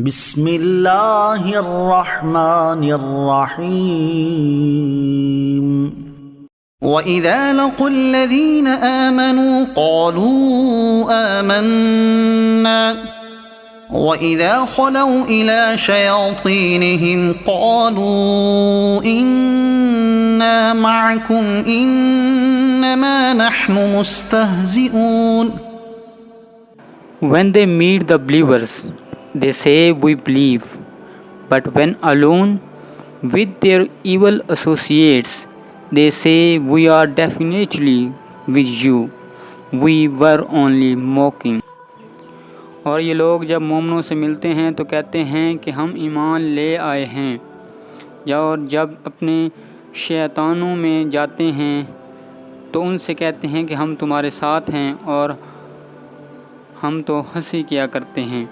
बिस्मिल्लाहिर्रहमानिर्रहीम। वइज़ा लक़ुल्लज़ीन आमनू क़ालू आमन्ना वइज़ा ख़लौ इला शयातीनिहिम क़ालू इन्ना मअकुम इन्नमा नहनु मुस्तहज़िऊन। When they meet the believers, they say we believe, but when alone with their evil associates, they say we are definitely with you, we were only mocking। और ये लोग जब मोमिनों से मिलते हैं तो कहते हैं कि हम ईमान ले आए हैं, और जब अपने शैतानों में जाते हैं तो उनसे कहते हैं कि हम तुम्हारे साथ हैं और हम तो हंसी किया करते हैं।